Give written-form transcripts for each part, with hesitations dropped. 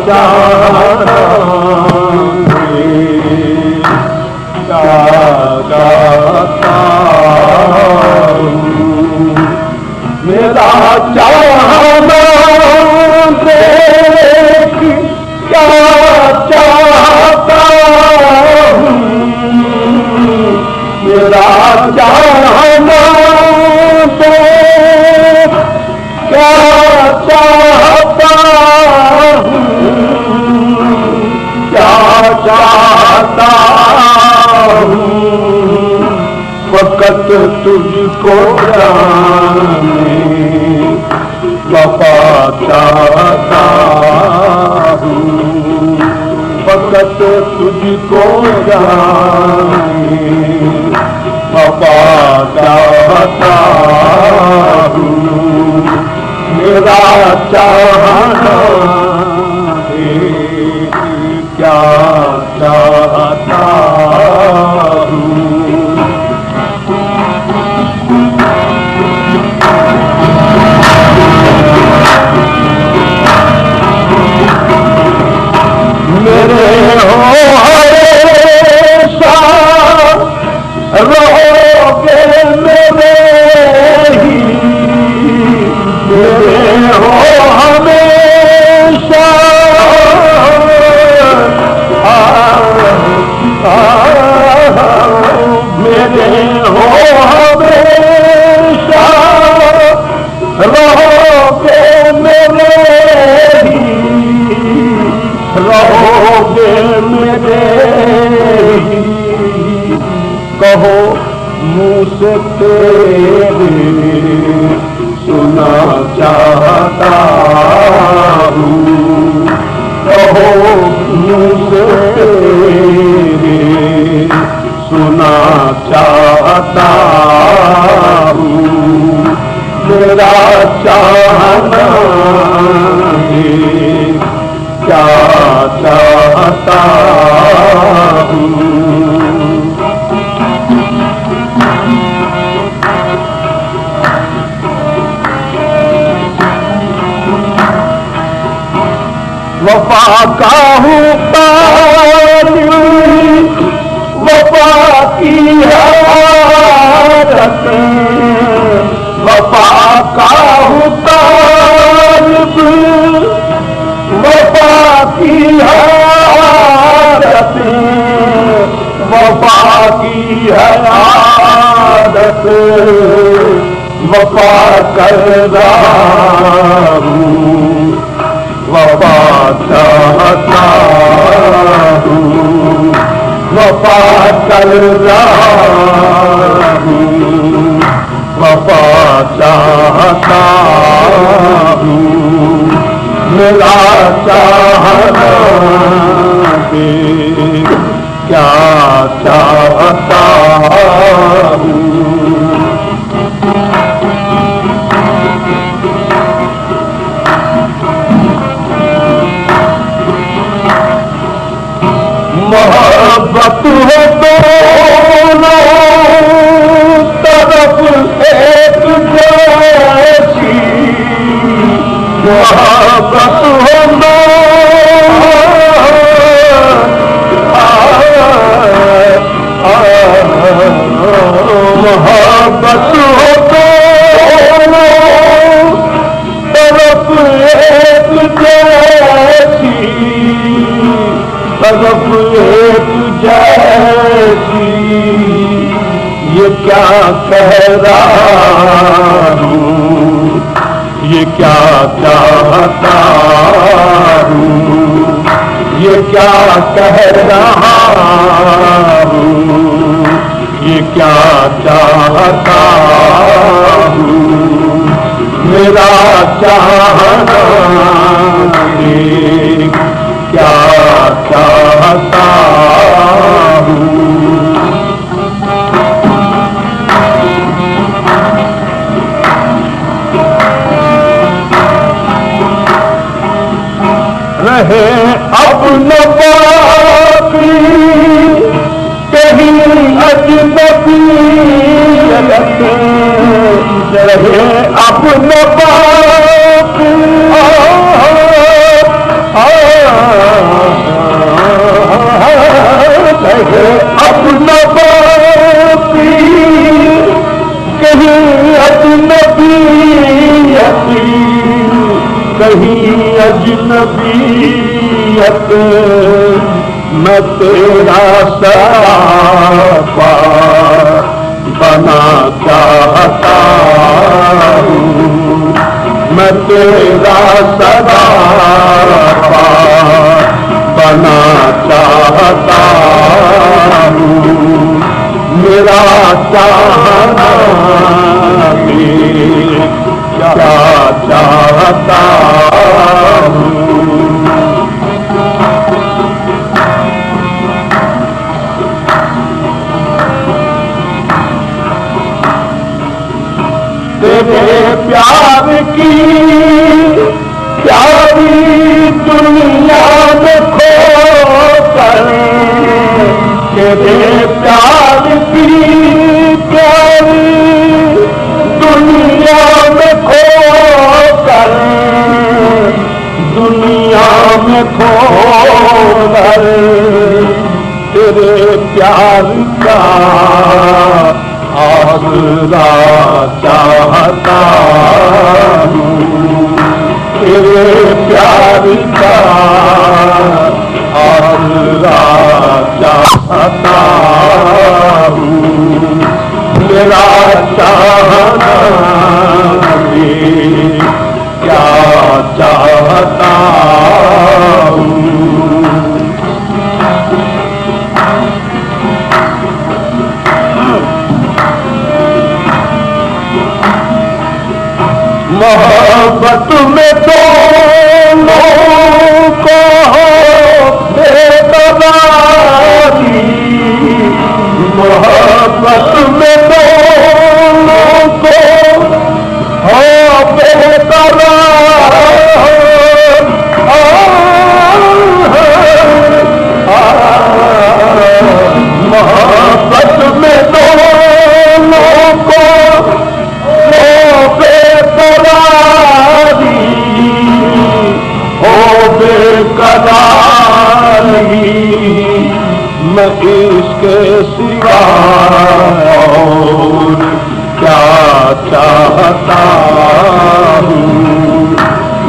چاہتا میرا چاہنا دیکھ کیا چاہتا ہوں میرا چاہنا دیکھ کیا چاہتا ہوں کیا چاہتا ہوں فقط تجھ کو جانے وفا چاہتا ہوں فقط تجھ کو جانے وفا چاہتا ہوں میرا چاہنا کیا چاہتا ہوں میرے ہو ہمیشہ رہو گے میرے ہی میرے ہو ہمیشہ میرے ہو ہمیشہ رہو گے میرے ہی رہو گے میرے ہی کہو منہ سے تیرے سنا چاہتا ہوں کہو منہ سے تیرے سنا چاہتا ہوں میرا چاہنا کیا چاہتا ہوں وفا کا ہوں طالب وفا کی حالت وفا کا ہوں طالب وفا کی حالت وفا کی حالت وفا کر رہا ہوں وفا چاہتا ہوں وفا کر رہا ہوں وفا چاہتا ہوں میرا چاہنا کیا چاہتا ہوں محبت ہو دونوں طرف ایک جیسی محبت ہو محبت ہو دونوں طرف ایک جیسی طرف ایک جیسی یہ کیا کہہ رہا ہوں یہ کیا چاہتا ہوں یہ کیا کہہ رہا ہوں یہ کیا چاہتا ہوں میرا چاہنا کیا چاہتا ہوں رہے اب نہ باقی کہیں اجنبی رہے اب نہ باقی کہیں اجنبیت کہیں اجنبیت میں تیرا سراپا بنا چاہتا ہوں میں تیرا سراپا بنا چاہتا ہوں میرا چاہنا بھی کیا چاہتا ہوں تیرے پیار کی پیاری دنیا میں کھو کر تیرے پیار کی پیاری دنیا میں کھو کر دنیا میں کھو کر تیرے پیار کا آسرا چاہتا ہوں تیرے پیار کا آسرا چاہتا ہوں میرا چاہنا بھی کیا چاہتا ہوں محبت میں دونوں کو بے قراری محبت میں دونوں کو ہو بے قرار محبت میں دونوں کو بے قراری ہو بے قراری میں اس کے سوا اور کیا چاہتا ہوں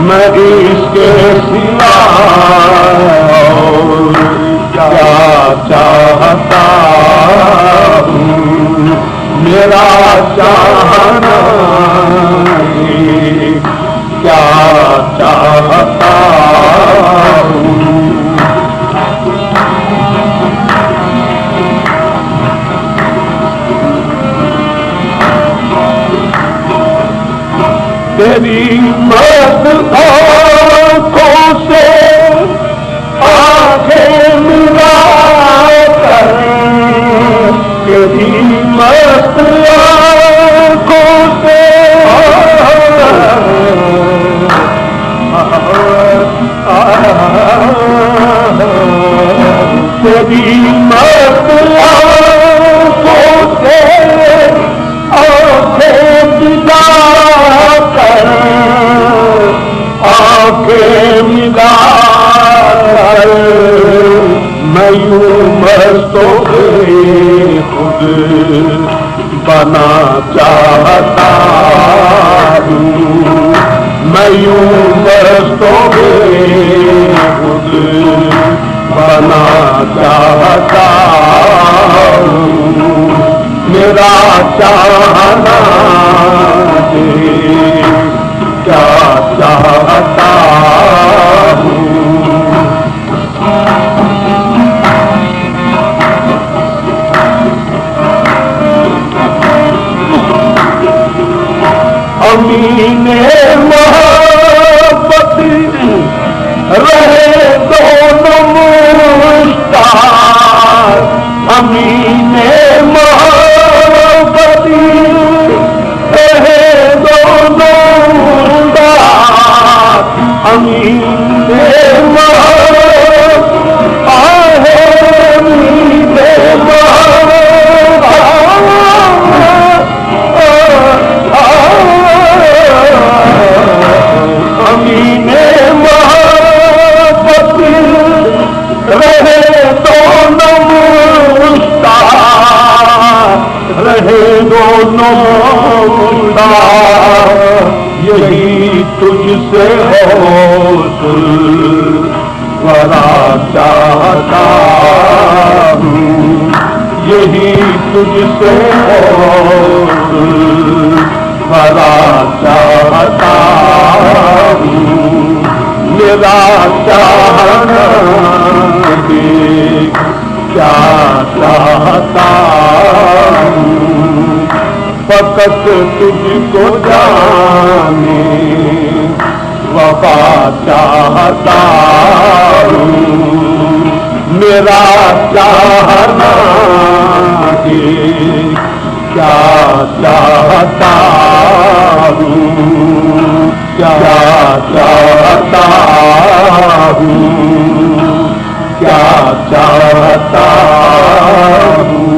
میں اس کے سوا اور کیا چاہتا ہوں میرا چاہنا کیا چاہتا ہوں تیری مست آنکھوں سے آنکھیں ملا کر تیری مست آنکھوں سے تیری مست آنکھوں سے آنکھیں ملا کر آنکھیں ملا کر میں یوں مستوں کے خود بنا چاہتا ہوں میں یوں مستوں کے خود بنا چاہتا ہوں میرا چاہنا کیا چاہتا ہوں امین محبت رہے دونوں مشتاق امین محبت رہے دونوں مشتاق امین محبت آہے امین محبت پوچھتا یہی تجھ سے حوصل ورا چاہتا ہوں، یہی تجھ سے حوصل ورا چاہتا ہوں، میرا چاہنا دیکھ کیا چاہتا ہوں، فقط تجھ کو جانے وفا چاہتا ہوں، میرا چاہنا دیکھ کیا چاہتا ہوں، کیا چاہتا ہوں، کیا چاہتا ہوں۔